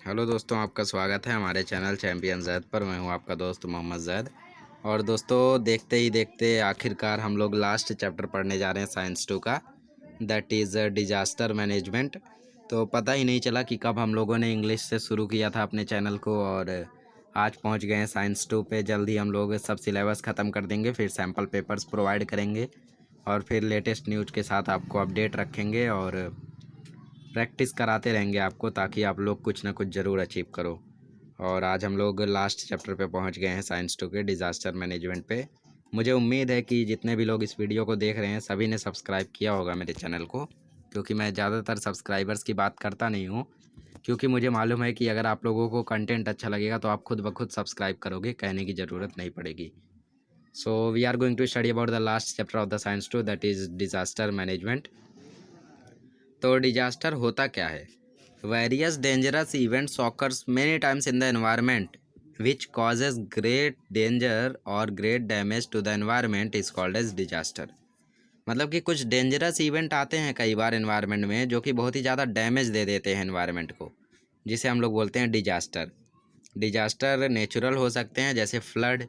Hello दोस्तों, आपका स्वागत है हमारे चैनल चैम्पियन जैद पर। मैं हूं आपका दोस्त मोहम्मद जैद। और दोस्तों, देखते ही देखते आखिरकार हम लोग लास्ट चैप्टर पढ़ने जा रहे हैं साइंस 2 का, दैट इज़ डिजास्टर मैनेजमेंट। तो पता ही नहीं चला कि कब हम लोगों ने इंग्लिश से शुरू किया था अपने चैनल को और आज पहुंच गए हैं साइंस 2 पे। जल्दी हम लोग सब सिलेबस ख़त्म कर देंगे, फिर सैम्पल पेपर्स प्रोवाइड करेंगे और फिर लेटेस्ट न्यूज़ के साथ आपको अपडेट रखेंगे और प्रैक्टिस कराते रहेंगे आपको, ताकि आप लोग कुछ ना कुछ ज़रूर अचीव करो। और आज हम लोग लास्ट चैप्टर पे पहुंच गए हैं साइंस 2 के डिज़ास्टर मैनेजमेंट पे। मुझे उम्मीद है कि जितने भी लोग इस वीडियो को देख रहे हैं सभी ने सब्सक्राइब किया होगा मेरे चैनल को, क्योंकि मैं ज़्यादातर सब्सक्राइबर्स की बात करता नहीं हूँ, क्योंकि मुझे मालूम है कि अगर आप लोगों को कंटेंट अच्छा लगेगा तो आप खुद ब खुद सब्सक्राइब करोगे, कहने की ज़रूरत नहीं पड़ेगी। So we are going to study about the last chapter of the science 2, that is disaster management. तो डिजास्टर होता क्या है? Various dangerous events occurs many times in the environment which causes great danger और great damage to the environment is called as disaster. मतलब कि कुछ dangerous event आते हैं कई बार एनवायरनमेंट में जो कि बहुत ही ज़्यादा डैमेज दे देते हैं एनवायरनमेंट को, जिसे हम लोग बोलते हैं डिजास्टर। डिजास्टर नेचुरल हो सकते हैं जैसे flood,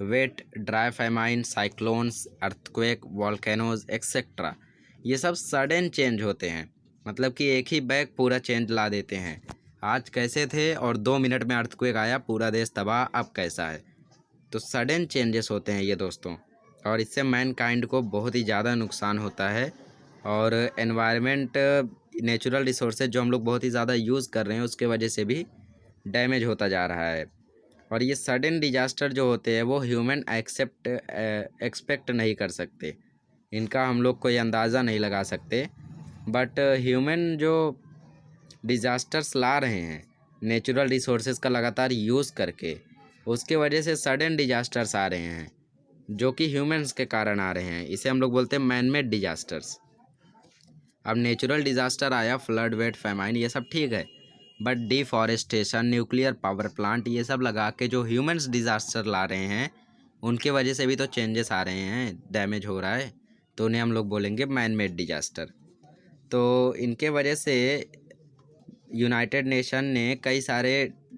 wet, dry famine, cyclones, earthquake, volcanoes etcetera. ये सब सडन चेंज होते हैं, मतलब कि एक ही बैग पूरा चेंज ला देते हैं। आज कैसे थे और 2 मिनट में अर्थक्वेक आया, पूरा देश तबाह, अब कैसा है। तो सडन चेंजेस होते हैं ये दोस्तों, और इससे मैनकाइंड को बहुत ही ज़्यादा नुकसान होता है। और एनवायरनमेंट, नेचुरल रिसोर्सेज जो हम लोग बहुत ही ज़्यादा यूज़ कर रहे हैं उसके वजह से भी डैमेज होता जा रहा है। और ये सडन डिजास्टर जो होते हैं वो ह्यूमन एक्सपेक्ट नहीं कर सकते, इनका हम लोग कोई अंदाज़ा नहीं लगा सकते। बट ह्यूमन जो डिज़ास्टर्स ला रहे हैं नेचुरल रिसोर्सेज का लगातार यूज़ करके, उसके वजह से सडन डिजास्टर्स आ रहे हैं जो कि ह्यूमंस के कारण आ रहे हैं। इसे हम लोग बोलते हैं मैन मेड डिजास्टर्स। अब नेचुरल डिज़ास्टर आया, फ्लड, वेट, फेमाइन, ये सब ठीक है, but deforestation, nuclear power plant, ये सब लगा के जो ह्यूमंस डिज़ास्टर ला रहे हैं उनके वजह से भी तो चेंजेस आ रहे हैं, डैमेज हो रहा है, तो उन्हें हम लोग बोलेंगे मैन मेड डिजास्टर। तो इनके वजह से यूनाइटेड नेशन ने कई सारे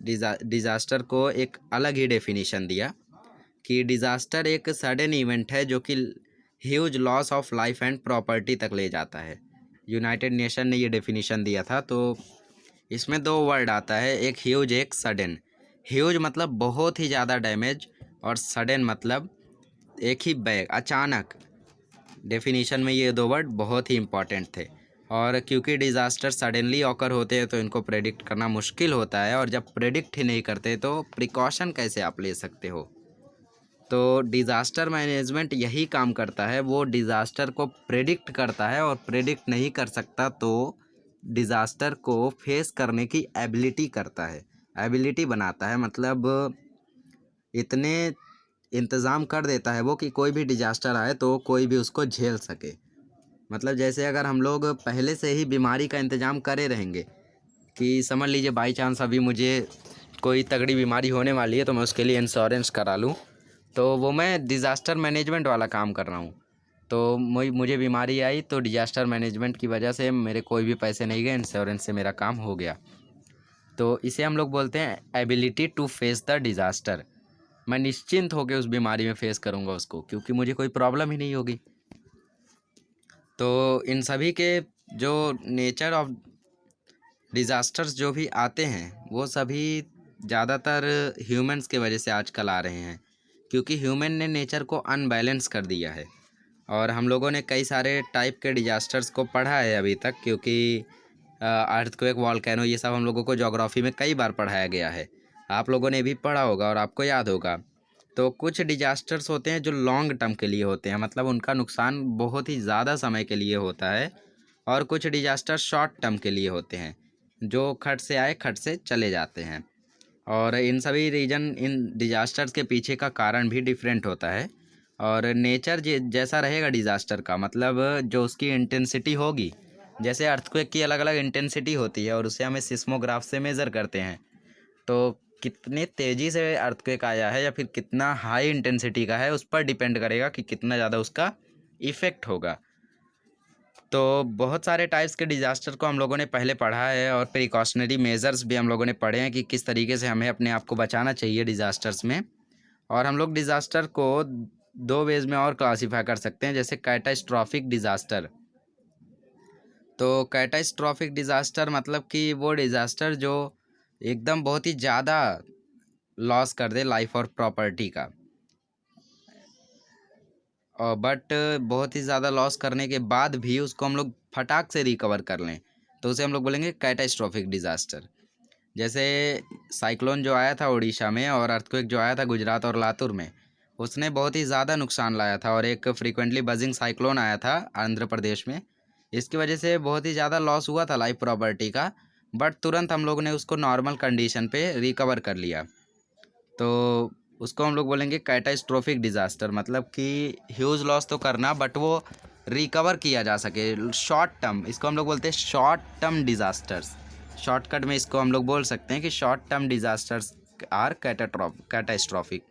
डिज़ास्टर को एक अलग ही डेफिनेशन दिया कि डिज़ास्टर एक सडन इवेंट है जो कि huge loss of life and property तक ले जाता है। यूनाइटेड नेशन ने ये डेफिनेशन दिया था। तो इसमें 2 वर्ड आता है, एक ह्यूज एक सडन। ह्यूज मतलब बहुत ही ज़्यादा डैमेज, और सडन मतलब एक ही बैग अचानक। डेफिनेशन में ये 2 वर्ड बहुत ही इंपॉर्टेंट थे। और क्योंकि डिज़ास्टर सडनली ऑकर होते हैं तो इनको प्रेडिक्ट करना मुश्किल होता है, और जब प्रेडिक्ट ही नहीं करते तो प्रिकॉशन कैसे आप ले सकते हो। तो डिज़ास्टर मैनेजमेंट यही काम करता है, वो डिज़ास्टर को प्रेडिक्ट करता है, और प्रेडिक्ट नहीं कर सकता तो डिज़ास्टर को फेस करने की एबिलिटी करता है, एबिलिटी बनाता है। मतलब इतने इंतज़ाम कर देता है वो कि कोई भी डिज़ास्टर आए तो कोई भी उसको झेल सके। मतलब जैसे अगर हम लोग पहले से ही बीमारी का इंतज़ाम करे रहेंगे कि समझ लीजिए बाई चांस अभी मुझे कोई तगड़ी बीमारी होने वाली है तो मैं उसके लिए इंश्योरेंस करा लूँ, तो वो मैं डिज़ास्टर मैनेजमेंट वाला काम कर रहा हूँ। तो मुझे बीमारी आई तो डिज़ास्टर मैनेजमेंट की वजह से मेरे कोई भी पैसे नहीं गए, इंश्योरेंस से मेरा काम हो गया। तो इसे हम लोग बोलते हैं ability to face the disaster. मैं निश्चिंत होकर उस बीमारी में फेस करूँगा उसको, क्योंकि मुझे कोई प्रॉब्लम ही नहीं होगी। तो इन सभी के जो नेचर ऑफ डिज़ास्टर्स जो भी आते हैं वो सभी ज़्यादातर ह्यूमंस के वजह से आजकल आ रहे हैं, क्योंकि ह्यूमन ने नेचर को अनबैलेंस कर दिया है। और हम लोगों ने कई सारे टाइप के डिज़ास्टर्स को पढ़ा है अभी तक, क्योंकि अर्थक्वेक, वॉल्केनो, ये सब हम लोगों को ज्योग्राफी में कई बार पढ़ाया गया है। आप लोगों ने भी पढ़ा होगा और आपको याद होगा। तो कुछ डिज़ास्टर्स होते हैं जो लॉन्ग टर्म के लिए होते हैं, मतलब उनका नुकसान बहुत ही ज़्यादा समय के लिए होता है। और कुछ डिज़ास्टर शॉर्ट टर्म के लिए होते हैं जो खट से आए खट से चले जाते हैं। और इन सभी इन डिज़ास्टर्स के पीछे का कारण भी डिफरेंट होता है। और नेचर जैसा रहेगा डिज़ास्टर का, मतलब जो उसकी इंटेंसिटी होगी, जैसे अर्थक्वेक की अलग अलग इंटेंसिटी होती है और उसे हमें सिस्मोग्राफ से मेज़र करते हैं। तो कितने तेज़ी से अर्थक्वेक आया है या फिर कितना हाई इंटेंसिटी का है, उस पर डिपेंड करेगा कि कितना ज़्यादा उसका इफ़ेक्ट होगा। तो बहुत सारे टाइप्स के डिज़ास्टर को हम लोगों ने पहले पढ़ा है और प्रिकॉशनरी मेजर्स भी हम लोगों ने पढ़े हैं कि किस तरीके से हमें अपने आप को बचाना चाहिए डिज़ास्टर्स में। और हम लोग डिज़ास्टर को दो वेज में और क्लासीफाई कर सकते हैं, जैसे कैटास्ट्रॉफिक डिज़ास्टर। तो कैटास्ट्रॉफिक डिज़ास्टर मतलब कि वो डिज़ास्टर जो एकदम बहुत ही ज़्यादा लॉस कर दे लाइफ और प्रॉपर्टी का, और बट बहुत ही ज़्यादा लॉस करने के बाद भी उसको हम लोग फटाक से रिकवर कर लें, तो उसे हम लोग बोलेंगे कैटास्ट्रॉफिक डिज़ास्टर। जैसे साइक्लोन जो आया था उड़ीसा में और अर्थक्वेक जो आया था गुजरात और लातूर में, उसने बहुत ही ज़्यादा नुकसान लाया था। और एक फ्रीक्वेंटली बजिंग साइक्लोन आया था आंध्र प्रदेश में, इसकी वजह से बहुत ही ज़्यादा लॉस हुआ था लाइफ प्रॉपर्टी का, बट तुरंत हम लोग ने उसको नॉर्मल कंडीशन पे रिकवर कर लिया। तो उसको हम लोग बोलेंगे कैटास्ट्रोफिक डिज़ास्टर, मतलब कि ह्यूज लॉस तो करना बट वो रिकवर किया जा सके शॉर्ट टर्म, इसको हम लोग बोलते हैं शॉर्ट टर्म डिज़ास्टर्स। शॉर्टकट में इसको हम लोग बोल सकते हैं कि short term disasters are catastrophic.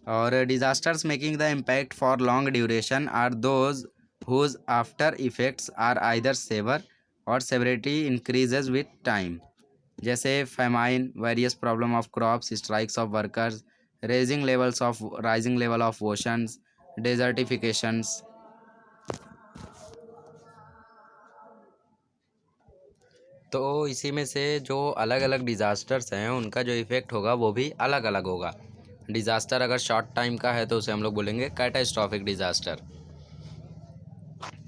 और disasters making the impact for long duration are those whose after effects are either severe और सेवरिटी इंक्रीजेज विथ टाइम, जैसे famine, various problem of crops, strikes of workers, rising level of oceans, desertifications. तो इसी में से जो अलग अलग disasters हैं उनका जो इफ़ेक्ट होगा वो भी अलग अलग होगा। डिज़ास्टर अगर शॉर्ट टाइम का है तो उसे हम लोग बोलेंगे कैटास्ट्रॉफिक डिज़ास्टर।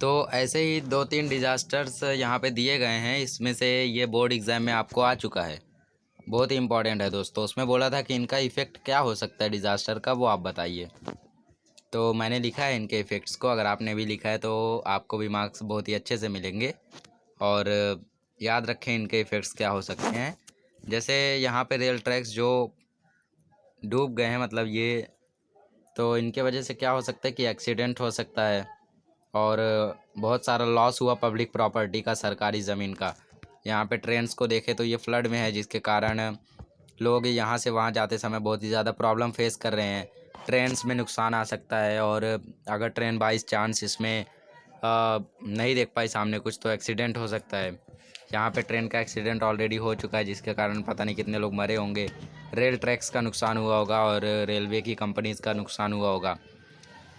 तो ऐसे ही दो तीन डिज़ास्टर्स यहाँ पे दिए गए हैं, इसमें से ये बोर्ड एग्ज़ाम में आपको आ चुका है, बहुत ही इंपॉर्टेंट है दोस्तों। उसमें बोला था कि इनका इफ़ेक्ट क्या हो सकता है डिज़ास्टर का, वो आप बताइए। तो मैंने लिखा है इनके इफ़ेक्ट्स को, अगर आपने भी लिखा है तो आपको भी मार्क्स बहुत ही अच्छे से मिलेंगे। और याद रखें इनके इफ़ेक्ट्स क्या हो सकते हैं। जैसे यहाँ पे रेल ट्रैक्स जो डूब गए हैं, मतलब ये, तो इनके वजह से क्या हो सकता है कि एक्सीडेंट हो सकता है और बहुत सारा लॉस हुआ पब्लिक प्रॉपर्टी का, सरकारी ज़मीन का। यहाँ पे ट्रेन्स को देखें तो ये फ्लड में है, जिसके कारण लोग यहाँ से वहाँ जाते समय बहुत ही ज़्यादा प्रॉब्लम फेस कर रहे हैं। ट्रेन्स में नुकसान आ सकता है, और अगर ट्रेन बाई चांस इसमें नहीं देख पाई सामने कुछ, तो एक्सीडेंट हो सकता है। यहाँ पे ट्रेन का एक्सीडेंट ऑलरेडी हो चुका है, जिसके कारण पता नहीं कितने लोग मरे होंगे। रेल ट्रैक्स का नुकसान हुआ होगा और रेलवे की कंपनीज़ का नुकसान हुआ होगा।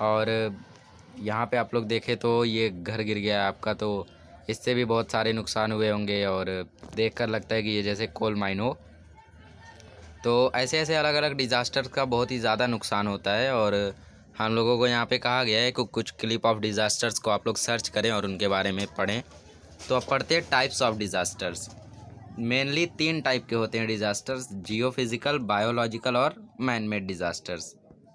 और यहाँ पे आप लोग देखें तो ये घर गिर गया है आपका, तो इससे भी बहुत सारे नुकसान हुए होंगे और देखकर लगता है कि ये जैसे कोल माइन हो। तो ऐसे ऐसे अलग अलग डिज़ास्टर का बहुत ही ज़्यादा नुकसान होता है। और हम लोगों को यहाँ पे कहा गया है कि कुछ क्लिप ऑफ डिज़ास्टर्स को आप लोग सर्च करें और उनके बारे में पढ़ें। तो अब पढ़ते हैं टाइप्स ऑफ डिज़ास्टर्स। मेनली तीन टाइप के होते हैं डिज़ास्टर्स: जियो फिजिकल, बायोलॉजिकल और मैन मेड डिज़ास्टर्स।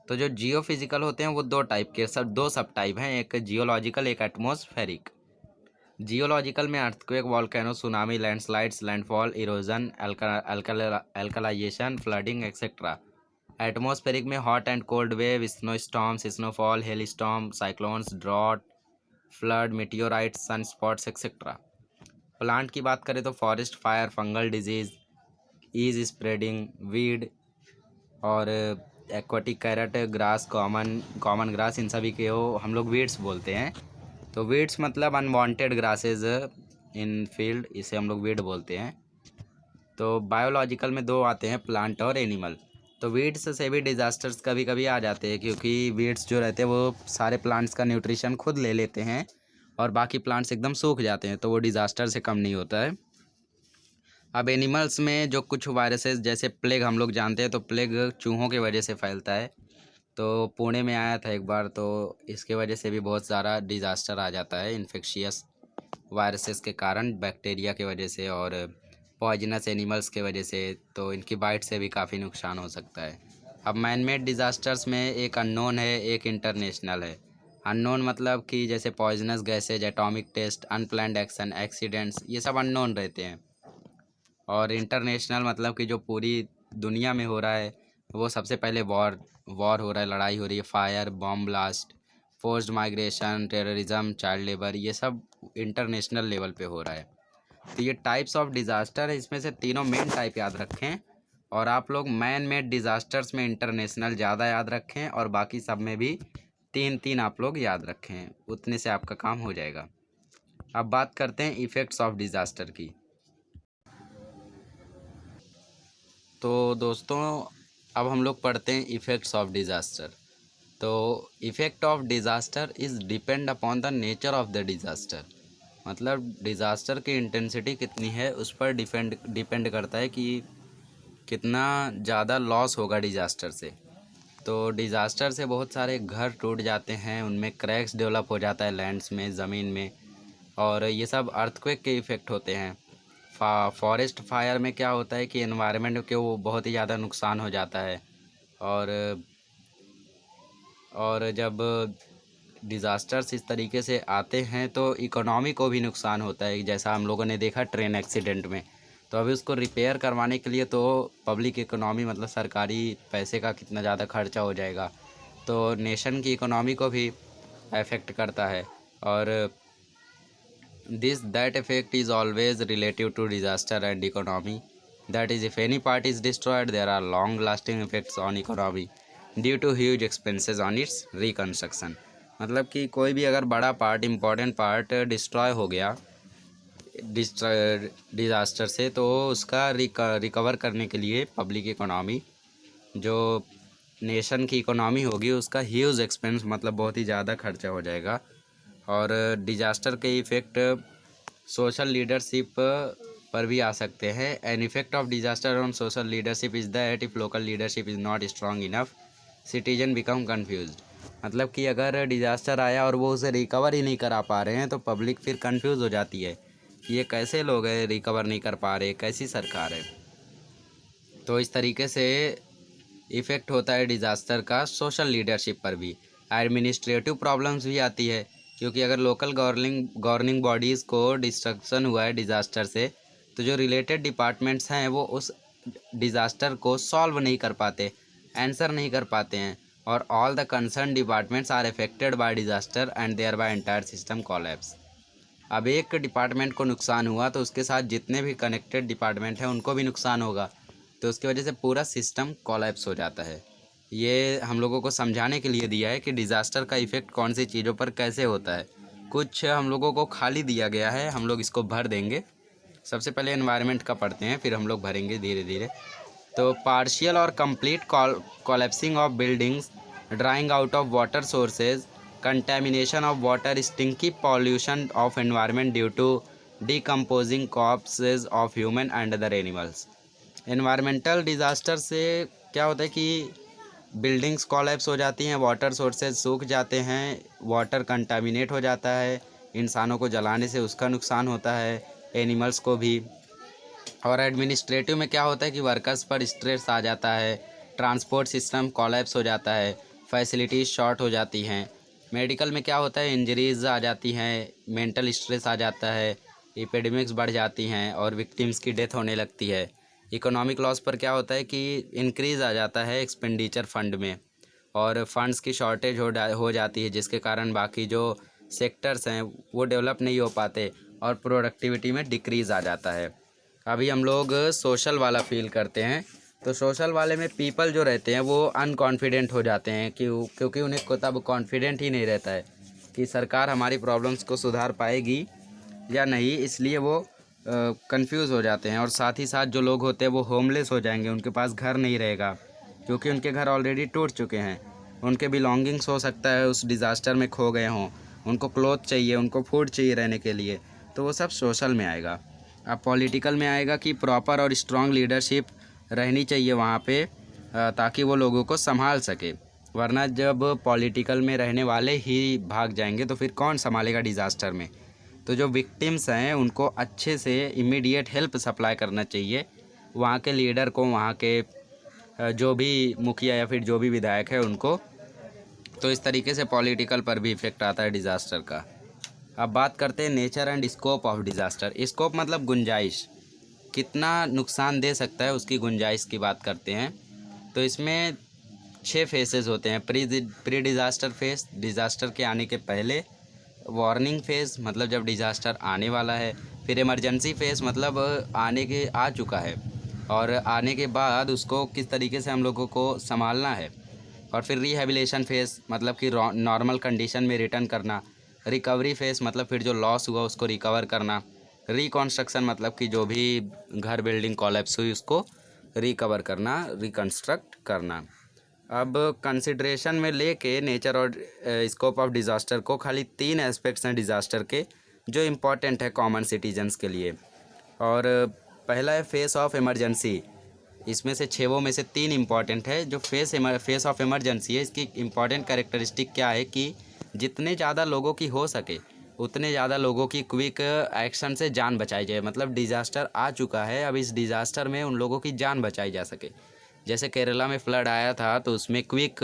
तो जो जियो फिजिकल होते हैं वो दो टाइप के, दो सब टाइप हैं, एक जियोलॉजिकल, एक एटमॉस्फेरिक। जियोलॉजिकल में earthquake, volcano, tsunami, landslides, landfall, erosion, alkalization, flooding etcetera. Atmospheric में hot and cold wave, snow storms, snowfall, hail storm, cyclones, drought, flood, meteorites, sun spots etcetera. Plant की बात करें तो forest fire, fungal disease, is spreading, weed और aquatic carrot, grass, common grass, इन सभी के हम लोग वीड्स बोलते हैं। तो वीड्स मतलब अनवांटेड ग्रासेस इन फील्ड, इसे हम लोग वीड बोलते हैं। तो बायोलॉजिकल में दो आते हैं, प्लांट और एनिमल। तो वीड्स से भी डिज़ास्टर्स कभी कभी आ जाते हैं, क्योंकि वीड्स जो रहते हैं वो सारे प्लांट्स का न्यूट्रिशन खुद ले लेते हैं और बाकी प्लांट्स एकदम सूख जाते हैं, तो वो डिज़ास्टर से कम नहीं होता है। अब एनिमल्स में जो कुछ वायरसेस, जैसे प्लेग हम लोग जानते हैं, तो प्लेग चूहों की वजह से फैलता है। तो पुणे में आया था एक बार, तो इसके वजह से भी बहुत सारा डिज़ास्टर आ जाता है इन्फेक्शियस वायरसेस के कारण, बैक्टीरिया के वजह से और पॉइजनस एनिमल्स के वजह से। तो इनकी बाइट से भी काफ़ी नुकसान हो सकता है। अब मैन मेड डिज़ास्टर्स में एक अननोन है, एक इंटरनेशनल है। अननोन मतलब कि जैसे poisonous gases, atomic test, unplanned action, accidents, ये सब अननोन रहते हैं। और इंटरनेशनल मतलब कि जो पूरी दुनिया में हो रहा है, वो सबसे पहले वॉर हो रहा है, लड़ाई हो रही है, fire, bomb blast, forced migration, terrorism, child labour, ये सब इंटरनेशनल लेवल पे हो रहा है। तो ये टाइप्स ऑफ डिज़ास्टर है, इसमें से तीनों मेन टाइप याद रखें। और आप लोग मैन मेड डिज़ास्टर्स में इंटरनेशनल ज़्यादा याद रखें और बाकी सब में भी तीन तीन आप लोग याद रखें, उतने से आपका काम हो जाएगा। अब बात करते हैं इफ़ेक्ट्स ऑफ डिज़ास्टर की। तो दोस्तों अब हम लोग पढ़ते हैं इफ़ेक्ट्स ऑफ डिज़ास्टर। तो effect of disaster is depend upon the nature of the disaster. मतलब डिज़ास्टर की इंटेंसिटी कितनी है उस पर डिपेंड करता है कि कितना ज़्यादा लॉस होगा डिज़ास्टर से। तो डिज़ास्टर से बहुत सारे घर टूट जाते हैं, उनमें क्रैक्स डेवलप हो जाता है लैंड्स में, ज़मीन में, और ये सब अर्थक्वेक के इफ़ेक्ट होते हैं। फॉरेस्ट फायर में क्या होता है कि एनवायरनमेंट के वो बहुत ही ज़्यादा नुकसान हो जाता है। और जब डिज़ास्टर्स इस तरीके से आते हैं तो इकोनॉमी को भी नुकसान होता है, जैसा हम लोगों ने देखा ट्रेन एक्सीडेंट में। तो अभी उसको रिपेयर करवाने के लिए तो पब्लिक इकोनॉमी मतलब सरकारी पैसे का कितना ज़्यादा खर्चा हो जाएगा, तो नेशन की इकोनॉमी को भी अफेक्ट करता है। और that effect is always relative to disaster and economy. That is, if any part is destroyed, there are long lasting effects on economy due to huge expenses on its reconstruction. मतलब कि कोई भी अगर बड़ा part, important part destroy हो गया disaster से, तो उसका रिकवर करने के लिए पब्लिक इकोनॉमी, जो नेशन की इकोनॉमी होगी, उसका ह्यूज एक्सपेंस मतलब बहुत ही ज़्यादा खर्चा हो जाएगा। और डिज़ास्टर के इफ़ेक्ट सोशल लीडरशिप पर भी आ सकते हैं। An effect of disaster on social leadership is that if local leadership is not strong enough, citizen become confused. मतलब कि अगर डिज़ास्टर आया और वो उसे रिकवर ही नहीं करा पा रहे हैं तो पब्लिक फिर कंफ्यूज हो जाती है कि ये कैसे लोग हैं, रिकवर नहीं कर पा रहे, कैसी सरकार है। तो इस तरीके से इफ़ेक्ट होता है डिज़ास्टर का सोशल लीडरशिप पर भी। एडमिनिस्ट्रेटिव प्रॉब्लम्स भी आती है, क्योंकि अगर लोकल गवर्निंग बॉडीज़ को डिस्ट्रक्शन हुआ है डिज़ास्टर से, तो जो रिलेटेड डिपार्टमेंट्स हैं वो उस डिज़ास्टर को सॉल्व नहीं कर पाते, आंसर नहीं कर पाते हैं, और all the concern departments are affected by disaster and thereby entire system collapse. अब एक डिपार्टमेंट को नुकसान हुआ तो उसके साथ जितने भी कनेक्टेड डिपार्टमेंट हैं उनको भी नुकसान होगा, तो उसकी वजह से पूरा सिस्टम कोलैप्स हो जाता है। ये हम लोगों को समझाने के लिए दिया है कि डिज़ास्टर का इफ़ेक्ट कौन सी चीज़ों पर कैसे होता है। कुछ हम लोगों को खाली दिया गया है, हम लोग इसको भर देंगे। सबसे पहले एनवायरनमेंट का पढ़ते हैं, फिर हम लोग भरेंगे धीरे धीरे। तो पार्शियल और complete collapsing of buildings, drying out of water sources, contamination of water, stinky pollution of environment due to decomposing corpses of human and other animals. Environmental disaster से क्या होता है कि बिल्डिंग्स कॉलैप्स हो जाती हैं, वाटर सोर्सेज सूख जाते हैं, वाटर कंटामिनेट हो जाता है, इंसानों को जलाने से उसका नुकसान होता है, एनिमल्स को भी। और एडमिनिस्ट्रेटिव में क्या होता है कि वर्कर्स पर स्ट्रेस आ जाता है, ट्रांसपोर्ट सिस्टम कॉलैप्स हो जाता है, फैसिलिटीज़ शॉर्ट हो जाती हैं। मेडिकल में क्या होता है, इंजरीज आ जाती हैं, मेंटल स्ट्रेस आ जाता है, एपिडेमिक्स बढ़ जाती हैं और विक्टिम्स की डेथ होने लगती है। इकोनॉमिक लॉस पर क्या होता है कि इंक्रीज़ आ जाता है एक्सपेंडिचर फंड में, और फंड्स की शॉर्टेज हो जाती है, जिसके कारण बाकी जो सेक्टर्स हैं वो डेवलप नहीं हो पाते और प्रोडक्टिविटी में डिक्रीज़ आ जाता है। अभी हम लोग सोशल वाला फील करते हैं। तो सोशल वाले में पीपल जो रहते हैं वो अनकॉन्फिडेंट हो जाते हैं क्योंकि उन्हें को तब कॉन्फिडेंट ही नहीं रहता है कि सरकार हमारी प्रॉब्लम्स को सुधार पाएगी या नहीं, इसलिए वो कंफ्यूज हो जाते हैं। और साथ ही साथ जो लोग होते हैं वो होमलेस हो जाएंगे, उनके पास घर नहीं रहेगा क्योंकि उनके घर ऑलरेडी टूट चुके हैं। उनके बिलोंगिंग्स हो सकता है उस डिज़ास्टर में खो गए हों, उनको क्लोथ चाहिए, उनको फूड चाहिए रहने के लिए, तो वो सब सोशल में आएगा। अब पॉलिटिकल में आएगा कि प्रॉपर और स्ट्रॉन्ग लीडरशिप रहनी चाहिए वहाँ पे, ताकि वो लोगों को संभाल सके। वरना जब पॉलिटिकल में रहने वाले ही भाग जाएंगे तो फिर कौन संभालेगा डिज़ास्टर में। तो जो विक्टिम्स हैं उनको अच्छे से इमीडिएट हेल्प सप्लाई करना चाहिए वहाँ के लीडर को, वहाँ के जो भी मुखिया या फिर जो भी विधायक है उनको। तो इस तरीके से पॉलिटिकल पर भी इफ़ेक्ट आता है डिज़ास्टर का। अब बात करते हैं nature and scope of disaster. Scope मतलब गुंजाइश, कितना नुकसान दे सकता है उसकी गुंजाइश की बात करते हैं। तो इसमें 6 फेसेस होते हैं। प्री डिज़ास्टर फेस, डिज़ास्टर के आने के पहले। वार्निंग फेज़ मतलब जब डिज़ास्टर आने वाला है। फिर इमरजेंसी फेज़ मतलब आने के आ चुका है और आने के बाद उसको किस तरीके से हम लोगों को संभालना है। और फिर रिहेबिलिटेशन फेज़ मतलब कि नॉर्मल कंडीशन में रिटर्न करना। रिकवरी फेस मतलब फिर जो लॉस हुआ उसको रिकवर करना। रिकॉन्स्ट्रक्शन मतलब कि जो भी घर बिल्डिंग कोलैप्स हुई उसको रिकवर करना, रिकन्स्ट्रक्ट करना। अब कंसिड्रेशन में लेके नेचर और स्कोप ऑफ डिज़ास्टर को खाली 3 एस्पेक्ट्स हैं डिज़ास्टर के जो इम्पॉर्टेंट है कॉमन सिटीजन्स के लिए। और पहला है फेस ऑफ इमरजेंसी। इसमें से 6 में से 3 इम्पॉर्टेंट है। जो फेस ऑफ इमरजेंसी है, इसकी इम्पॉर्टेंट कैरेक्टरिस्टिक क्या है कि जितने ज़्यादा लोगों की हो सके उतने ज़्यादा लोगों की क्विक एक्शन से जान बचाई जाए। मतलब डिज़ास्टर आ चुका है, अब इस डिज़ास्टर में उन लोगों की जान बचाई जा सके। जैसे केरला में फ्लड आया था तो उसमें क्विक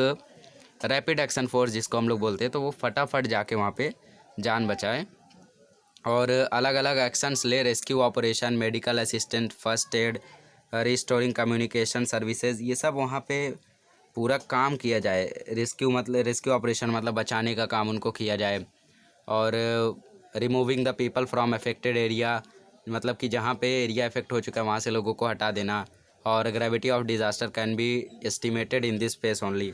रैपिड एक्शन फोर्स जिसको हम लोग बोलते हैं, तो वो फटाफट जाके वहाँ पे जान बचाए और अलग अलग एक्शंस ले, rescue operation, medical assistant, first aid, restoring communication services, ये सब वहाँ पे पूरा काम किया जाए। रेस्क्यू ऑपरेशन मतलब बचाने का काम उनको किया जाए। और removing the people from affected area, मतलब कि जहाँ पे एरिया इफेक्ट हो चुका है वहाँ से लोगों को हटा देना। और gravity of disaster can be estimated in this face only.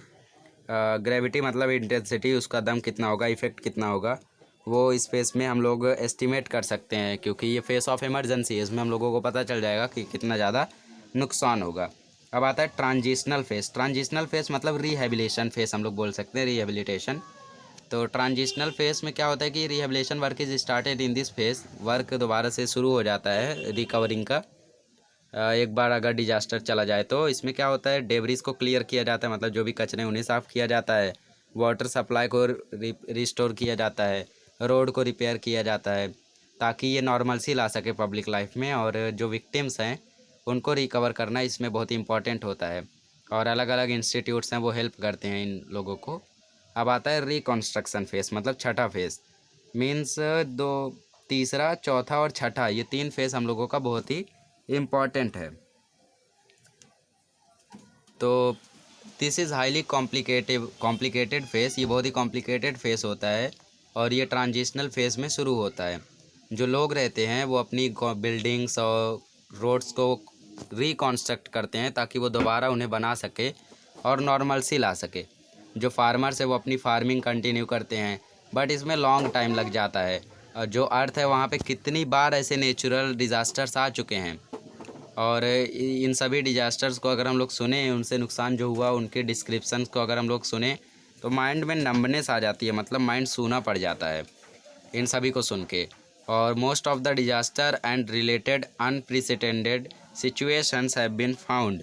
Gravity मतलब इंटेंसिटी, उसका दम कितना होगा, इफेक्ट कितना होगा, वो इस फेस में हम लोग एस्टिमेट कर सकते हैं, क्योंकि ये फेस ऑफ इमरजेंसी है। इसमें हम लोगों को पता चल जाएगा कि कितना ज़्यादा नुकसान होगा। अब आता है ट्रांजिशनल फेस। ट्रांजिशनल फेस मतलब रिहेबिलिटेशन फेस हम लोग बोल सकते हैं, रिहेबिलिटेशन। तो ट्रांजिशनल फेस में क्या होता है कि rehabilitation work is started in this face. Work दोबारा से शुरू हो जाता है रिकवरिंग का। एक बार अगर डिजास्टर चला जाए तो इसमें क्या होता है, डेब्रिस को क्लियर किया जाता है, मतलब जो भी कचरे उन्हें साफ़ किया जाता है। वाटर सप्लाई को रिस्टोर किया जाता है। रोड को रिपेयर किया जाता है ताकि ये नॉर्मलसी ला सके पब्लिक लाइफ में। और जो विक्टिम्स हैं उनको रिकवर करना इसमें बहुत इंपॉर्टेंट होता है। और अलग अलग इंस्टीट्यूट्स हैं वो हेल्प करते हैं इन लोगों को। अब आता है रिकॉन्स्ट्रक्शन फेस, मतलब छठा फेस। मीन्स दो, तीसरा, चौथा और छठा, ये 3 फेस हम लोगों का बहुत ही इम्पॉर्टेंट है। तो this is highly complicated face. ये बहुत ही कॉम्प्लिकेटेड फेस होता है और ये ट्रांजिशनल फेस में शुरू होता है। जो लोग रहते हैं वो अपनी बिल्डिंग्स और रोड्स को रिकॉन्स्ट्रक्ट करते हैं ताकि वो दोबारा उन्हें बना सके और नॉर्मलसी ला सके। जो फार्मर्स है वो अपनी फार्मिंग कंटिन्यू करते हैं, बट इसमें लॉन्ग टाइम लग जाता है। और जो अर्थ है वहाँ पे कितनी बार ऐसे नेचुरल डिज़ास्टर्स आ चुके हैं। और इन सभी डिजास्टर्स को अगर हम लोग सुने, उनसे नुकसान जो हुआ उनके डिस्क्रिप्शंस को अगर हम लोग सुने तो माइंड में नंबनेस आ जाती है, मतलब माइंड सूना पड़ जाता है इन सभी को सुन के। और most of the disaster and related unprecedented situations have been found,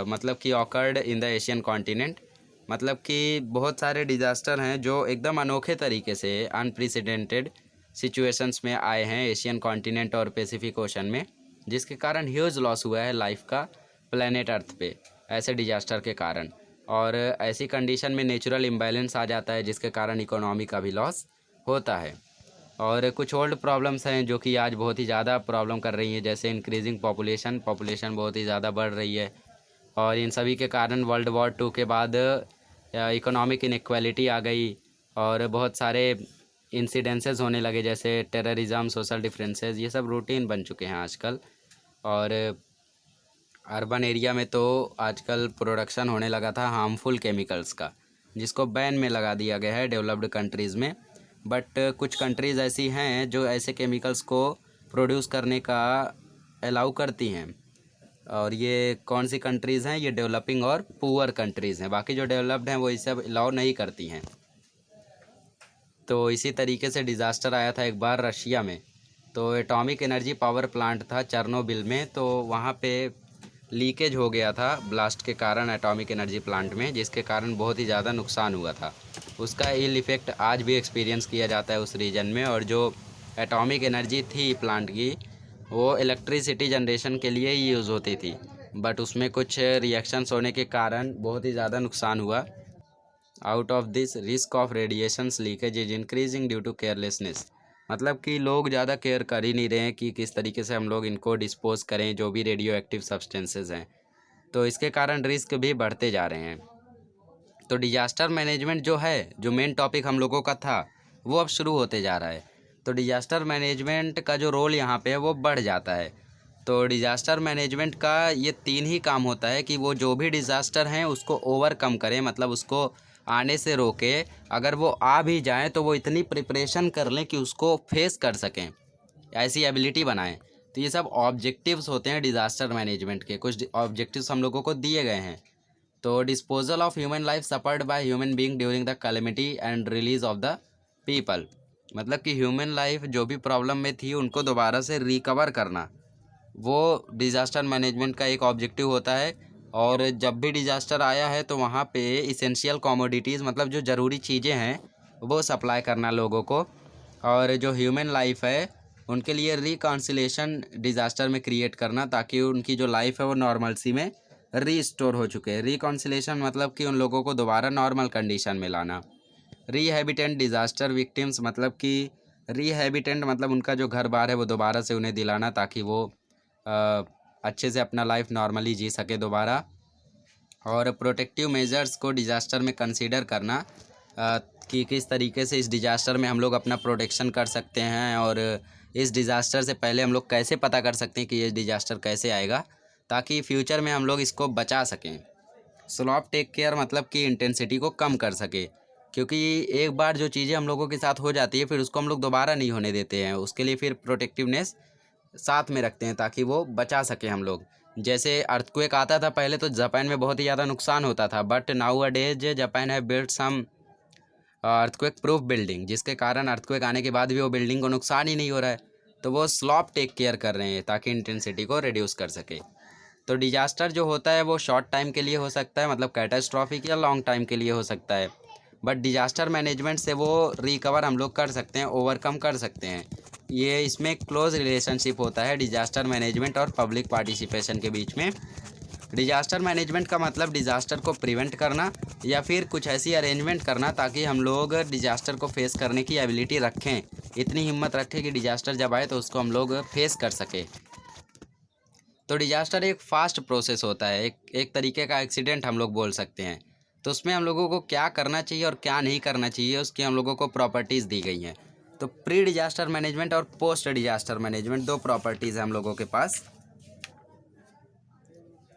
मतलब कि occurred in the Asian continent. मतलब कि बहुत सारे डिजास्टर हैं जो एकदम अनोखे तरीके से अनप्रेसिडेंटेड सिचुएशंस में आए हैं एशियन कॉन्टिनेंट और पैसिफिक ओशन में, जिसके कारण ह्यूज लॉस हुआ है लाइफ का प्लेनेट अर्थ पे ऐसे डिजास्टर के कारण। और ऐसी कंडीशन में नेचुरल इम्बैलेंस आ जाता है जिसके कारण इकोनॉमी का भी लॉस होता है। और कुछ ओल्ड प्रॉब्लम्स हैं जो कि आज बहुत ही ज़्यादा प्रॉब्लम कर रही हैं, जैसे इंक्रीजिंग पॉपुलेशन बहुत ही ज़्यादा बढ़ रही है। और इन सभी के कारण वर्ल्ड वॉर 2 के बाद इकोनॉमिक इनइक्वालिटी आ गई और बहुत सारे इंसिडेंसेस होने लगे, जैसे टेररिज्म, सोशल डिफरेंसेस, ये सब रूटीन बन चुके हैं आजकल। और अर्बन एरिया में तो आजकल प्रोडक्शन होने लगा था हार्मफुल केमिकल्स का, जिसको बैन में लगा दिया गया है डेवलप्ड कंट्रीज़ में। बट कुछ कंट्रीज़ ऐसी हैं जो ऐसे केमिकल्स को प्रोड्यूस करने का अलाउ करती हैं। और ये कौन सी कंट्रीज़ हैं, ये डेवलपिंग और पुअर कंट्रीज़ हैं। बाकी जो डेवलप्ड हैं वो ये सब अलाउ नहीं करती हैं। तो इसी तरीके से डिज़ास्टर आया था एक बार रशिया में। तो एटॉमिक एनर्जी पावर प्लांट था चेर्नोबिल में, तो वहाँ पे लीकेज हो गया था ब्लास्ट के कारण एटॉमिक एनर्जी प्लांट में, जिसके कारण बहुत ही ज़्यादा नुकसान हुआ था। उसका इल इफ़ेक्ट आज भी एक्सपीरियंस किया जाता है उस रीजन में। और जो एटॉमिक एनर्जी थी प्लांट की, वो इलेक्ट्रिसिटी जनरेशन के लिए ही यूज़ होती थी, बट उसमें कुछ रिएक्शंस होने के कारण बहुत ही ज़्यादा नुकसान हुआ। Out of this risk of radiations leakage is increasing due to carelessness. मतलब कि लोग ज़्यादा केयर कर ही नहीं रहे हैं कि किस तरीके से हम लोग इनको डिस्पोज करें, जो भी रेडियो एक्टिव सब्सटेंसेज हैं। तो इसके कारण रिस्क भी बढ़ते जा रहे हैं। तो डिजास्टर मैनेजमेंट जो है, जो मेन टॉपिक हम लोगों का था, वो अब शुरू होते जा रहा है। तो डिजास्टर मैनेजमेंट का जो रोल यहाँ पे है वो बढ़ जाता है। तो डिजास्टर मैनेजमेंट का ये 3 ही काम होता है कि वो जो भी डिज़ास्टर हैं उसको ओवरकम करें, मतलब उसको आने से रोके, अगर वो आ भी जाएं तो वो इतनी प्रिपरेशन कर लें कि उसको फेस कर सकें, ऐसी एबिलिटी बनाएं। तो ये सब ऑब्जेक्टिव्स होते हैं डिज़ास्टर मैनेजमेंट के। कुछ ऑब्जेक्टिव्स हम लोगों को दिए गए हैं। तो disposal of human life suffered by human being during the calamity and release of the people, मतलब कि ह्यूमन लाइफ जो भी प्रॉब्लम में थी उनको दोबारा से रिकवर करना, वो डिज़ास्टर मैनेजमेंट का एक ऑब्जेक्टिव होता है। और जब भी डिज़ास्टर आया है तो वहाँ पे इसेंशियल कमोडिटीज़, मतलब जो ज़रूरी चीज़ें हैं वो सप्लाई करना लोगों को। और जो ह्यूमन लाइफ है उनके लिए रिकॉन्सिलेशन डिज़ास्टर में क्रिएट करना, ताकि उनकी जो लाइफ है वो नॉर्मलसी में रीस्टोर हो चुके। रिकॉन्सिलेशन मतलब कि उन लोगों को दोबारा नॉर्मल कंडीशन में लाना। रिहैबिटेंट डिज़ास्टर विक्टिम्स, मतलब कि रिहैबिटेंट मतलब उनका जो घर बार है वो दोबारा से उन्हें दिलाना, ताकि वो अच्छे से अपना लाइफ नॉर्मली जी सके दोबारा। और प्रोटेक्टिव मेजर्स को डिज़ास्टर में कंसीडर करना, कि किस तरीके से इस डिज़ास्टर में हम लोग अपना प्रोटेक्शन कर सकते हैं, और इस डिज़ास्टर से पहले हम लोग कैसे पता कर सकते हैं कि ये डिज़ास्टर कैसे आएगा, ताकि फ्यूचर में हम लोग इसको बचा सकें। स्लॉप टेक केयर मतलब कि इंटेंसिटी को कम कर सके, क्योंकि एक बार जो चीज़ें हम लोगों के साथ हो जाती है फिर उसको हम लोग दोबारा नहीं होने देते हैं। उसके लिए फिर प्रोटेक्टिवनेस साथ में रखते हैं ताकि वो बचा सके हम लोग। जैसे अर्थक्वेक आता था पहले तो जापान में बहुत ही ज़्यादा नुकसान होता था, but nowadays Japan है build some earthquake proof building, जिसके कारण अर्थक्वेक आने के बाद भी वो बिल्डिंग को नुकसान ही नहीं हो रहा है। तो वो स्लॉप टेक केयर कर रहे हैं ताकि इंटेंसिटी को रिड्यूस कर सके। तो डिजास्टर जो होता है वो शॉर्ट टाइम के लिए हो सकता है, मतलब कैटास्ट्रॉफिक, या लॉन्ग टाइम के लिए हो सकता है। बट डिजास्टर मैनेजमेंट से वो रिकवर हम लोग कर सकते हैं, ओवरकम कर सकते हैं। ये इसमें क्लोज रिलेशनशिप होता है डिजास्टर मैनेजमेंट और पब्लिक पार्टिसिपेशन के बीच में। डिजास्टर मैनेजमेंट का मतलब डिजास्टर को प्रिवेंट करना या फिर कुछ ऐसी अरेंजमेंट करना ताकि हम लोग डिजास्टर को फेस करने की एबिलिटी रखें, इतनी हिम्मत रखें कि डिजास्टर जब आए तो उसको हम लोग फेस कर सके। तो डिजास्टर एक फास्ट प्रोसेस होता है, एक तरीके का एक्सीडेंट हम लोग बोल सकते हैं। तो उसमें हम लोगों को क्या करना चाहिए और क्या नहीं करना चाहिए उसकी हम लोगों को प्रॉपर्टीज़ दी गई हैं। तो प्री डिजास्टर मैनेजमेंट और पोस्ट डिजास्टर मैनेजमेंट दो प्रॉपर्टीज़ हैं हम लोगों के पास।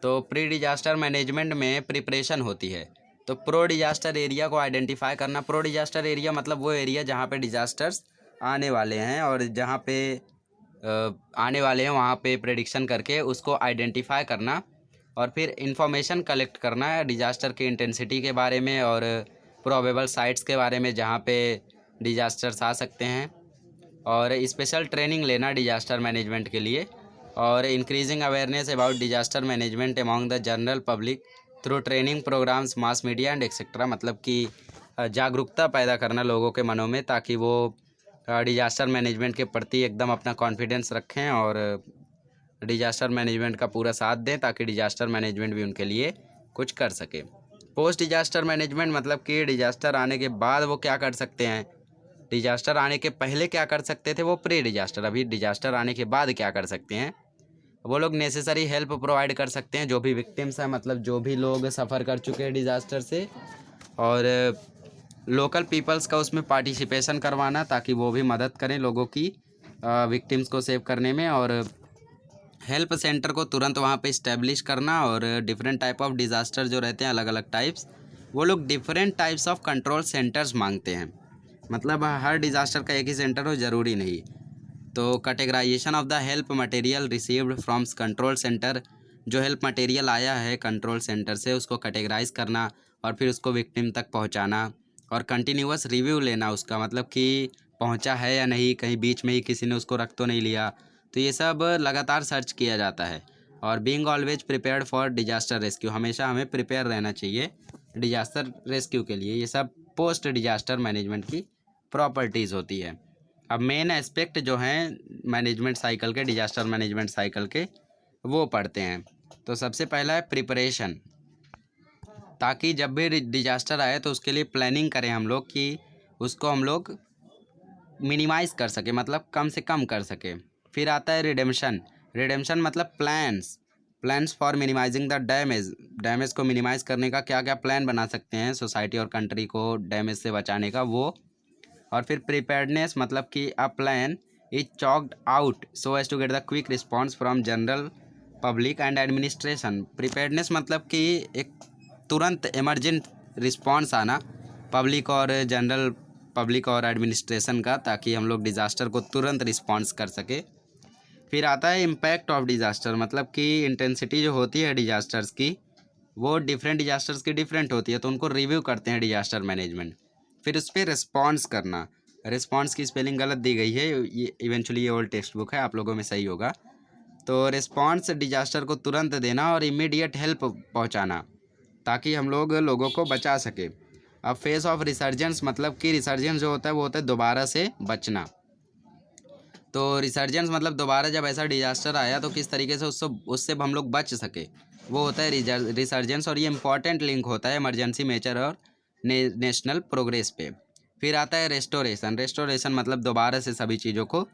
तो प्री डिजास्टर मैनेजमेंट में प्रिपरेशन होती है। तो प्रो डिजास्टर एरिया को आइडेंटिफाई करना। प्रो डिजास्टर एरिया मतलब वो एरिया जहाँ पे डिजास्टर्स आने वाले हैं, और जहाँ पे आने वाले हैं वहाँ पे प्रेडिक्शन करके उसको आइडेंटिफाई करना, और फिर इंफॉर्मेशन कलेक्ट करना है डिजास्टर की इंटेंसिटी के बारे में और प्रोबेबल साइट्स के बारे में जहाँ पे डिजास्टर्स आ सकते हैं, और स्पेशल ट्रेनिंग लेना डिजास्टर मैनेजमेंट के लिए, और increasing awareness about disaster management among the general public through training programmes, mass media and etcetera, मतलब कि जागरूकता पैदा करना लोगों के मनों में ताकि वो डिजास्टर मैनेजमेंट के प्रति एकदम अपना कॉन्फिडेंस रखें और डिजास्टर मैनेजमेंट का पूरा साथ दें ताकि डिजास्टर मैनेजमेंट भी उनके लिए कुछ कर सके। पोस्ट डिजास्टर मैनेजमेंट मतलब कि डिजास्टर आने के बाद वो क्या कर सकते हैं। डिजास्टर आने के पहले क्या कर सकते थे वो प्री डिजास्टर, अभी डिजास्टर आने के बाद क्या कर सकते हैं। वो लोग नेसेसरी हेल्प प्रोवाइड कर सकते हैं जो भी विक्टिम्स हैं, मतलब जो भी लोग सफ़र कर चुके हैं डिज़ास्टर से, और लोकल पीपल्स का उसमें पार्टिसिपेशन करवाना ताकि वो भी मदद करें लोगों की विक्टिम्स को सेव करने में, और हेल्प सेंटर को तुरंत वहाँ पे इस्टेब्लिश करना। और डिफरेंट टाइप ऑफ डिज़ास्टर जो रहते हैं अलग अलग टाइप्स, वो लोग different types of control centres मांगते हैं, मतलब हर डिज़ास्टर का एक ही सेंटर हो ज़रूरी नहीं। तो categorisation of the help material received from control centre, जो हेल्प मटेरियल आया है कंट्रोल सेंटर से उसको कैटेगराइज करना और फिर उसको विक्टिम तक पहुंचाना, और कंटिन्यूअस रिव्यू लेना उसका, मतलब कि पहुंचा है या नहीं, कहीं बीच में ही किसी ने उसको रख तो नहीं लिया। तो ये सब लगातार सर्च किया जाता है। और being always prepared for disaster rescue, हमेशा हमें प्रिपेयर रहना चाहिए डिजास्टर रेस्क्यू के लिए। ये सब पोस्ट डिजास्टर मैनेजमेंट की प्रॉपर्टीज़ होती है। अब मेन एस्पेक्ट जो हैं मैनेजमेंट साइकिल के, डिजास्टर मैनेजमेंट साइकिल के, वो पढ़ते हैं। तो सबसे पहला है प्रिपरेशन, ताकि जब भी डिजास्टर आए तो उसके लिए प्लानिंग करें हम लोग कि उसको हम लोग मिनिमाइज़ कर सके, मतलब कम से कम कर सके। फिर आता है रिडेम्पशन। रिडेम्पशन मतलब plans for minimising the damage को मिनिमाइज़ करने का क्या क्या प्लान बना सकते हैं सोसाइटी और कंट्री को डैमेज से बचाने का, वो। और फिर प्रिपेयर्डनेस मतलब कि a plan is chalked out so as to get the quick response from general public and administration. Preparedness मतलब कि एक तुरंत इमरजेंट रिस्पॉन्स आना, पब्लिक और एडमिनिस्ट्रेशन का, ताकि हम लोग डिज़ास्टर को तुरंत रिस्पॉन्स कर सके। फिर आता है इम्पैक्ट ऑफ डिज़ास्टर, मतलब कि इंटेंसिटी जो होती है डिज़ास्टर्स की वो डिफरेंट डिज़ास्टर्स की डिफरेंट होती है, तो उनको रिव्यू करते हैं डिज़ास्टर मैनेजमेंट। फिर उस पर रिस्पॉन्स करना, रिस्पॉन्स की स्पेलिंग गलत दी गई है, ये इवेंचुअली ये ओल्ड टेक्स्ट बुक है, आप लोगों में सही होगा। तो रिस्पॉन्स डिज़ास्टर को तुरंत देना और इमीडिएट हेल्प पहुंचाना, ताकि हम लोगों को बचा सके। अब फेस ऑफ रिसर्जेंस, मतलब कि रिसर्जेंस जो होता है वो होता है दोबारा से बचना। तो रिसर्जेंस मतलब दोबारा जब ऐसा डिजास्टर आया तो किस तरीके से उससे हम लोग बच सके, वो होता है रिसर्जेंस। और ये इंपॉर्टेंट लिंक होता है इमरजेंसी मेजर और नेशनल प्रोग्रेस पे। फिर आता है रेस्टोरेशन। रेस्टोरेशन मतलब दोबारा से सभी चीज़ों को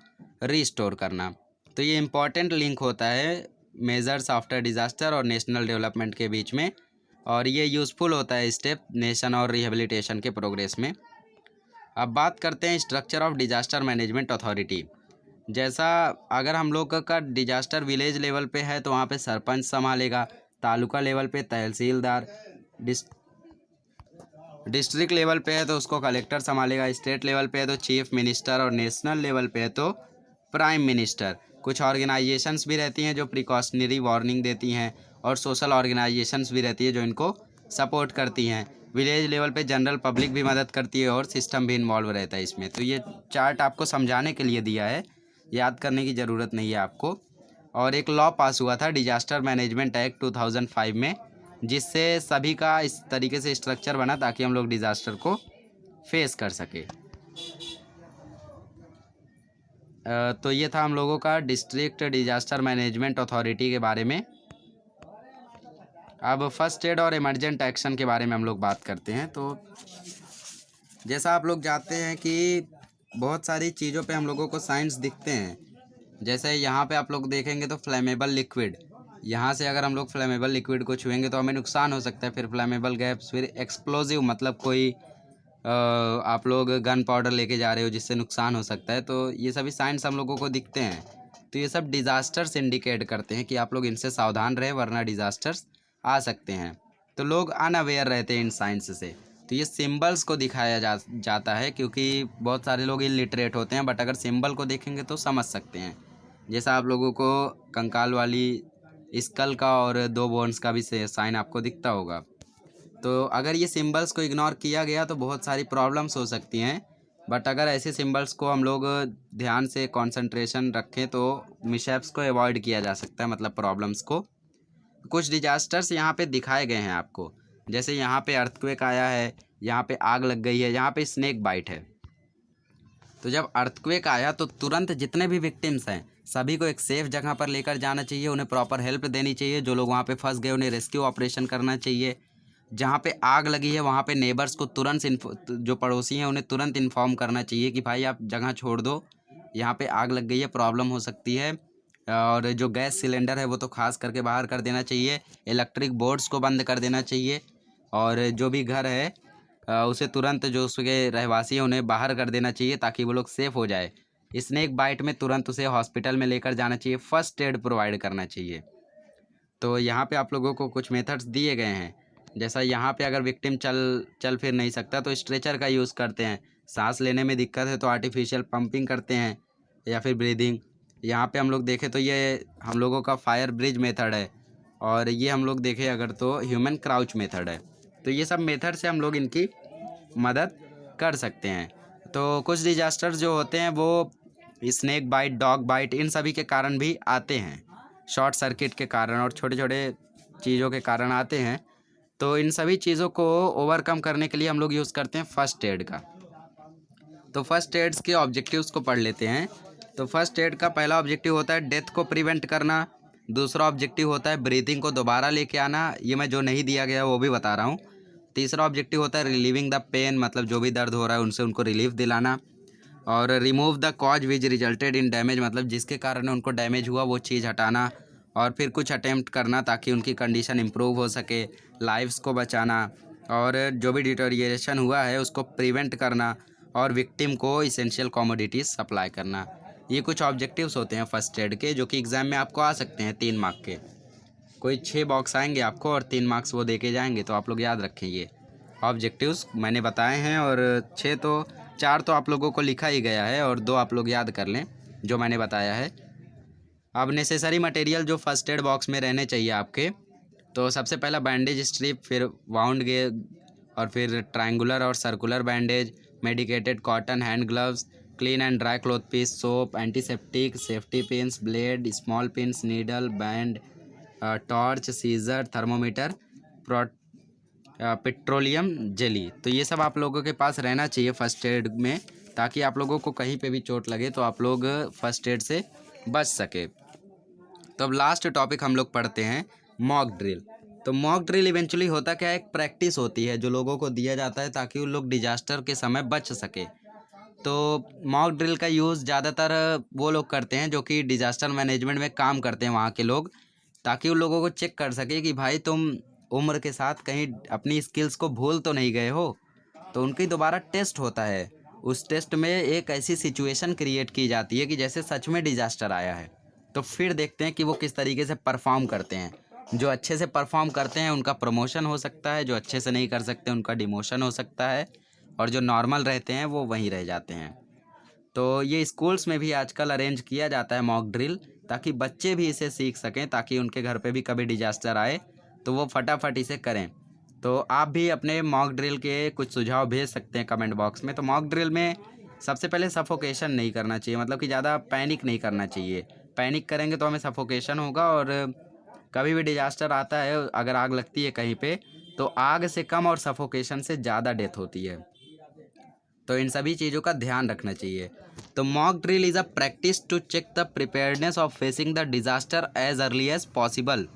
रीस्टोर करना। तो ये इंपॉर्टेंट लिंक होता है मेजर्स आफ्टर डिज़ास्टर और नेशनल डेवलपमेंट के बीच में, और ये यूज़फुल होता है स्टेप नेशन और रिहेबिलिटेशन के प्रोग्रेस में। अब बात करते हैं structure of disaster management authority. जैसा अगर हम लोग का डिजास्टर विलेज लेवल पे है तो वहाँ पे सरपंच संभालेगा, तालुका लेवल पे तहसीलदार, डिस्ट्रिक्ट लेवल पे है तो उसको कलेक्टर संभालेगा, स्टेट लेवल पे है तो चीफ मिनिस्टर, और नेशनल लेवल पे है तो प्राइम मिनिस्टर। कुछ ऑर्गेनाइजेशंस भी रहती हैं जो प्रिकॉशनरी वार्निंग देती हैं, और सोशल ऑर्गेनाइजेशंस भी रहती है जो इनको सपोर्ट करती हैं। विलेज लेवल पे जनरल पब्लिक भी मदद करती है और सिस्टम भी इन्वॉल्व रहता है इसमें। तो ये चार्ट आपको समझाने के लिए दिया है, याद करने की ज़रूरत नहीं है आपको। और एक लॉ पास हुआ था डिजास्टर मैनेजमेंट एक्ट 2005 में, जिससे सभी का इस तरीके से स्ट्रक्चर बना ताकि हम लोग डिज़ास्टर को फेस कर सके। तो ये था हम लोगों का डिस्ट्रिक्ट डिजास्टर मैनेजमेंट अथॉरिटी के बारे में। अब फर्स्ट एड और इमरजेंट एक्शन के बारे में हम लोग बात करते हैं। तो जैसा आप लोग जानते हैं कि बहुत सारी चीज़ों पे हम लोगों को साइंस दिखते हैं। जैसे यहाँ पे आप लोग देखेंगे तो फ्लेमेबल लिक्विड, यहाँ से अगर हम लोग फ्लेमेबल लिक्विड को छुएंगे तो हमें नुकसान हो सकता है। फिर फ्लेमेबल गैस, फिर एक्सप्लोजिव मतलब कोई आप लोग गन पाउडर लेके जा रहे हो जिससे नुकसान हो सकता है। तो ये सभी साइंस हम लोगों को दिखते हैं। तो ये सब डिज़ास्टर्स इंडिकेट करते हैं कि आप लोग इनसे सावधान रहे वरना डिज़ास्टर्स आ सकते हैं। तो लोग अनअवेयर रहते हैं इन साइंस से। तो ये सिंबल्स को दिखाया जाता है, क्योंकि बहुत सारे लोग इलिटरेट होते हैं, बट अगर सिंबल को देखेंगे तो समझ सकते हैं। जैसा आप लोगों को कंकाल वाली स्कल का और 2 बोन्स का भी साइन आपको दिखता होगा। तो अगर ये सिंबल्स को इग्नोर किया गया तो बहुत सारी प्रॉब्लम्स हो सकती हैं, बट अगर ऐसे सिंबल्स को हम लोग ध्यान से कंसंट्रेशन रखें तो मिसहैप्स को अवॉइड किया जा सकता है, मतलब प्रॉब्लम्स को। कुछ डिजास्टर्स यहाँ पे दिखाए गए हैं आपको, जैसे यहाँ पे अर्थक्वेक आया है, यहाँ पे आग लग गई है, यहाँ पे स्नेक बाइट है। तो जब अर्थक्वेक आया तो तुरंत जितने भी विक्टिम्स हैं सभी को एक सेफ़ जगह पर लेकर जाना चाहिए, उन्हें प्रॉपर हेल्प देनी चाहिए। जो लोग वहाँ पे फंस गए उन्हें रेस्क्यू ऑपरेशन करना चाहिए। जहाँ पे आग लगी है वहाँ पे नेबर्स को तुरंत जो पड़ोसी हैं उन्हें तुरंत इन्फॉर्म करना चाहिए कि भाई आप जगह छोड़ दो, यहाँ पे आग लग गई है, प्रॉब्लम हो सकती है। और जो गैस सिलेंडर है वो तो खास करके बाहर कर देना चाहिए। इलेक्ट्रिक बोर्ड्स को बंद कर देना चाहिए, और जो भी घर है उसे तुरंत जो उसके रहवासी हैं उन्हें बाहर कर देना चाहिए ताकि वो लोग सेफ़ हो जाए। स्नेक बाइट में तुरंत उसे हॉस्पिटल में लेकर जाना चाहिए, फर्स्ट एड प्रोवाइड करना चाहिए। तो यहाँ पे आप लोगों को कुछ मेथड्स दिए गए हैं। जैसा यहाँ पे अगर विक्टिम चल फिर नहीं सकता तो स्ट्रेचर का यूज़ करते हैं। सांस लेने में दिक्कत है तो आर्टिफिशियल पंपिंग करते हैं या फिर ब्रीदिंग। यहाँ पे हम लोग देखें तो ये हम लोगों का फायर ब्रिज मेथड है, और ये हम लोग देखें अगर तो ह्यूमन क्राउच मेथड है। तो ये सब मेथड से हम लोग इनकी मदद कर सकते हैं। तो कुछ डिजास्टर्स जो होते हैं वो स्नेक बाइट, डॉग बाइट, इन सभी के कारण भी आते हैं, शॉर्ट सर्किट के कारण और छोटे छोटे चीज़ों के कारण आते हैं। तो इन सभी चीज़ों को ओवरकम करने के लिए हम लोग यूज़ करते हैं फर्स्ट एड का। तो फर्स्ट एड्स के ऑब्जेक्टिव्स को पढ़ लेते हैं। तो फर्स्ट एड का पहला ऑब्जेक्टिव होता है डेथ को प्रिवेंट करना। दूसरा ऑब्जेक्टिव होता है ब्रीथिंग को दोबारा लेके आना, ये मैं जो नहीं दिया गया वो भी बता रहा हूँ। तीसरा ऑब्जेक्टिव होता है रिलीविंग द पेन, मतलब जो भी दर्द हो रहा है उनसे उनको रिलीफ दिलाना। और remove the cause which resulted in damage, मतलब जिसके कारण उनको डैमेज हुआ वो चीज़ हटाना। और फिर कुछ अटेम्प्ट करना ताकि उनकी कंडीशन इम्प्रूव हो सके, लाइव्स को बचाना, और जो भी डिटोरिएशन हुआ है उसको प्रिवेंट करना, और विक्टिम को इसेंशियल कमोडिटीज़ सप्लाई करना। ये कुछ ऑब्जेक्टिव्स होते हैं फर्स्ट एड के, जो कि एग्ज़ाम में आपको आ सकते हैं 3 मार्क के। कोई 6 बॉक्स आएंगे आपको और 3 मार्क्स वो दे के जाएंगे, तो आप लोग याद रखें ये। ऑब्जेक्टिव्स मैंने बताए हैं और 6 तो 4 तो आप लोगों को लिखा ही गया है और 2 आप लोग याद कर लें जो मैंने बताया है। अब नेसेसरी मटेरियल जो फर्स्ट एड बॉक्स में रहने चाहिए आपके, तो सबसे पहला बैंडेज स्ट्रिप, फिर वाउंड गे और फिर ट्रायंगुलर और circular bandage, medicated cotton hand gloves, clean and dry cloth piece, soap, antiseptic, safety pins, blade, small pins, needle, band, torch, scissor, thermometer, petroleum jelly. तो ये सब आप लोगों के पास रहना चाहिए फर्स्ट एड में, ताकि आप लोगों को कहीं पे भी चोट लगे तो आप लोग फर्स्ट एड से बच सके। तो अब लास्ट टॉपिक हम लोग पढ़ते हैं मॉक ड्रिल। तो मॉक ड्रिल इवेंचुअली होता क्या है, एक प्रैक्टिस होती है जो लोगों को दिया जाता है ताकि उन लोग डिजास्टर के समय बच सके। तो मॉक ड्रिल का यूज़ ज़्यादातर वो लोग करते हैं जो कि डिजास्टर मैनेजमेंट में काम करते हैं वहाँ के लोग, ताकि उन लोगों को चेक कर सके कि भाई तुम उम्र के साथ कहीं अपनी स्किल्स को भूल तो नहीं गए हो। तो उनकी दोबारा टेस्ट होता है। उस टेस्ट में एक ऐसी सिचुएशन क्रिएट की जाती है कि जैसे सच में डिजास्टर आया है। तो फिर देखते हैं कि वो किस तरीके से परफॉर्म करते हैं। जो अच्छे से परफॉर्म करते हैं उनका प्रमोशन हो सकता है, जो अच्छे से नहीं कर सकते उनका डिमोशन हो सकता है, और जो नॉर्मल रहते हैं वो वहीं रह जाते हैं। तो ये स्कूल्स में भी आजकल अरेंज किया जाता है मॉक ड्रिल, ताकि बच्चे भी इसे सीख सकें, ताकि उनके घर पे भी कभी डिजास्टर आए तो वो फटाफट इसे करें। तो आप भी अपने मॉक ड्रिल के कुछ सुझाव भेज सकते हैं कमेंट बॉक्स में। तो मॉक ड्रिल में सबसे पहले सफोकेशन नहीं करना चाहिए, मतलब कि ज़्यादा पैनिक नहीं करना चाहिए। पैनिक करेंगे तो हमें सफोकेशन होगा, और कभी भी डिजास्टर आता है, अगर आग लगती है कहीं पे, तो आग से कम और सफोकेशन से ज़्यादा डेथ होती है। तो इन सभी चीज़ों का ध्यान रखना चाहिए। तो mock drill is a practice to check the preparedness of facing the disaster as early as possible.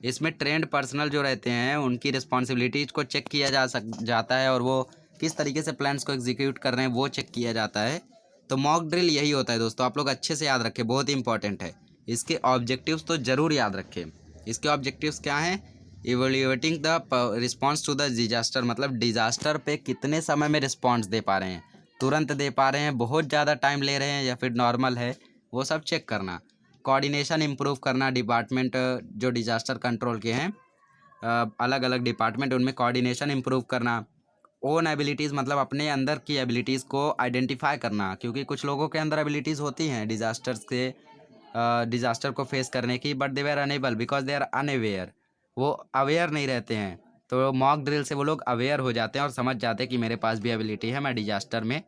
इसमें ट्रेंड पर्सनल जो रहते हैं उनकी रिस्पॉन्सिबिलिटीज़ को चेक किया जाता है, और वो किस तरीके से प्लान्स को एग्जीक्यूट कर रहे हैं वो चेक किया जाता है। तो मॉक ड्रिल यही होता है दोस्तों, आप लोग अच्छे से याद रखें, बहुत ही इंपॉर्टेंट है। इसके ऑब्जेक्टिव्स तो ज़रूर याद रखें। इसके ऑब्जेक्टिव्स क्या हैं? Evaluating the response to the disaster, मतलब डिजास्टर पे कितने समय में रिस्पॉन्स दे पा रहे हैं, तुरंत दे पा रहे हैं, बहुत ज़्यादा टाइम ले रहे हैं, या फिर नॉर्मल है, वो सब चेक करना। कोऑर्डिनेशन इम्प्रूव करना, डिपार्टमेंट जो डिजास्टर कंट्रोल के हैं, अलग अलग डिपार्टमेंट, उनमें कोऑर्डिनेशन इम्प्रूव करना। ओन एबिलिटीज़, मतलब अपने अंदर की एबिलिटीज़ को आइडेंटिफाई करना, क्योंकि कुछ लोगों के अंदर एबिलिटीज़ होती हैं डिजास्टर को फेस करने की, but they are unable because they are unaware. वो अवेयर नहीं रहते हैं। तो मॉक ड्रिल से वो लोग अवेयर हो जाते हैं और समझ जाते हैं कि मेरे पास भी एबिलिटी है, मैं डिजास्टर में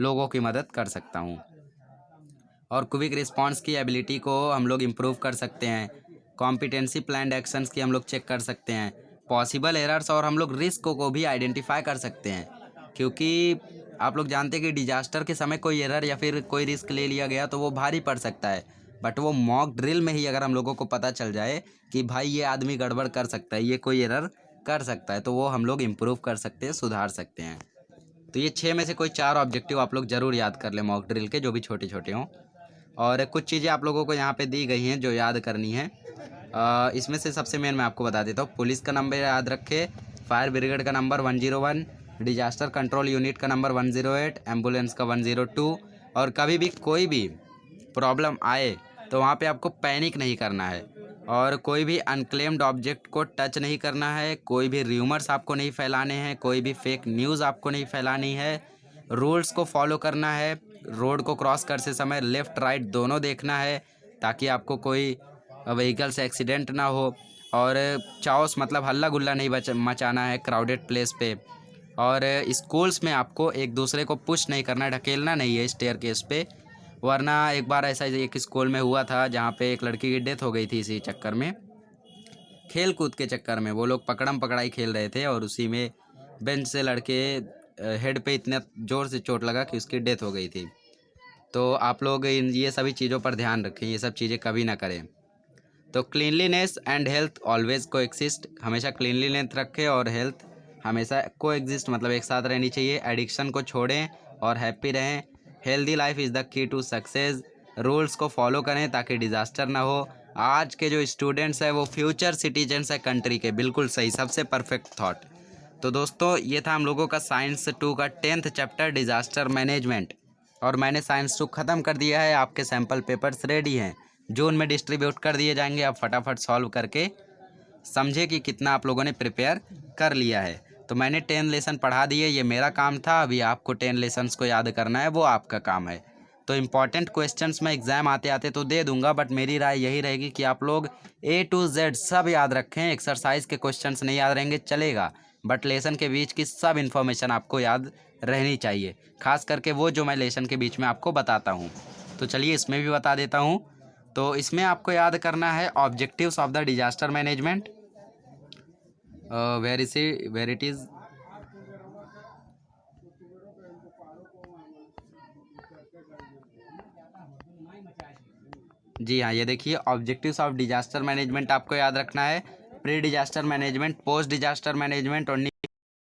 लोगों की मदद कर सकता हूँ। और क्विक रिस्पांस की एबिलिटी को हम लोग इम्प्रूव कर सकते हैं। कॉम्पिटेंसी प्लान्ड एक्शंस की हम लोग चेक कर सकते हैं। पॉसिबल एरर्स और हम लोग रिस्क को भी आइडेंटिफाई कर सकते हैं, क्योंकि आप लोग जानते हैं कि डिजास्टर के समय कोई एरर या फिर कोई रिस्क ले लिया गया तो वो भारी पड़ सकता है। बट वो मॉक ड्रिल में ही अगर हम लोगों को पता चल जाए कि भाई ये आदमी गड़बड़ कर सकता है, ये कोई एरर कर सकता है, तो वो हम लोग इम्प्रूव कर सकते हैं, सुधार सकते हैं। तो ये 6 में से कोई 4 ऑब्जेक्टिव आप लोग ज़रूर याद कर लें मॉक ड्रिल के, जो भी छोटे छोटे हों। और कुछ चीज़ें आप लोगों को यहाँ पे दी गई हैं जो याद करनी है। इसमें से सबसे मेन मैं आपको बता देता हूँ। पुलिस का नंबर याद रखें, फायर ब्रिगेड का नंबर 101, डिजास्टर कंट्रोल यूनिट का नंबर 108, एम्बुलेंस का 102। और कभी भी कोई भी प्रॉब्लम आए तो वहाँ पे आपको पैनिक नहीं करना है, और कोई भी अनक्लेम्ड ऑब्जेक्ट को टच नहीं करना है, कोई भी र्यूमर्स आपको नहीं फैलाने हैं, कोई भी फेक न्यूज़ आपको नहीं फैलानी है। रूल्स को फॉलो करना है। रोड को क्रॉस करते समय लेफ़्ट राइट दोनों देखना है, ताकि आपको कोई व्हीकल से एक्सीडेंट ना हो। और चाओस मतलब हल्ला गुल्ला नहीं मचाना है क्राउडेड प्लेस पे। और स्कूल्स में आपको एक दूसरे को पुश नहीं करना है, ढकेलना नहीं है स्टेयरकेस पे, वरना एक बार ऐसा एक स्कूल में हुआ था जहाँ पे एक लड़की की डेथ हो गई थी इसी चक्कर में, खेल कूद के चक्कर में। वो लोग पकड़म पकड़ाई खेल रहे थे और उसी में बेंच से लड़के हेड पे इतना ज़ोर से चोट लगा कि उसकी डेथ हो गई थी। तो आप लोग इन ये सभी चीज़ों पर ध्यान रखें, ये सब चीज़ें कभी ना करें। तो क्लीनलीनेस एंड हेल्थ ऑलवेज को एक्सिस्ट, हमेशा क्लीनलीनेस रखें और हेल्थ हमेशा को एग्जिस्ट, मतलब एक साथ रहनी चाहिए। एडिक्शन को छोड़ें और हैप्पी रहें। Healthy life is the key to success. Rules को फॉलो करें ताकि डिज़ास्टर ना हो। आज के जो स्टूडेंट्स हैं वो फ्यूचर सिटीजन्स हैं कंट्री के, बिल्कुल सही, सबसे परफेक्ट थॉट। तो दोस्तों ये था हम लोगों का साइंस 2 का 10th चैप्टर डिज़ास्टर मैनेजमेंट, और मैंने साइंस 2 ख़त्म कर दिया है। आपके सैम्पल पेपर्स रेडी हैं, जून में डिस्ट्रीब्यूट कर दिए जाएंगे। आप फटाफट सॉल्व करके समझे कि कितना आप लोगों ने प्रिपेयर कर लिया है। तो मैंने 10 लेसन पढ़ा दिए, ये मेरा काम था। अभी आपको 10 लेसन्स को याद करना है, वो आपका काम है। तो इम्पॉर्टेंट क्वेश्चंस मैं एग्ज़ाम आते आते तो दे दूंगा, बट मेरी राय यही रहेगी कि आप लोग A to Z सब याद रखें। एक्सरसाइज के क्वेश्चंस नहीं याद रहेंगे चलेगा, बट लेसन के बीच की सब इन्फॉर्मेशन आपको याद रहनी चाहिए, खास करके वो जो मैं लेसन के बीच में आपको बताता हूँ। तो चलिए इसमें भी बता देता हूँ। तो इसमें आपको याद करना है objectives of the disaster management, where it is. जी हाँ, ये देखिए ऑब्जेक्टिव्स ऑफ डिजास्टर मैनेजमेंट आपको याद रखना है। Pre disaster management, post disaster management और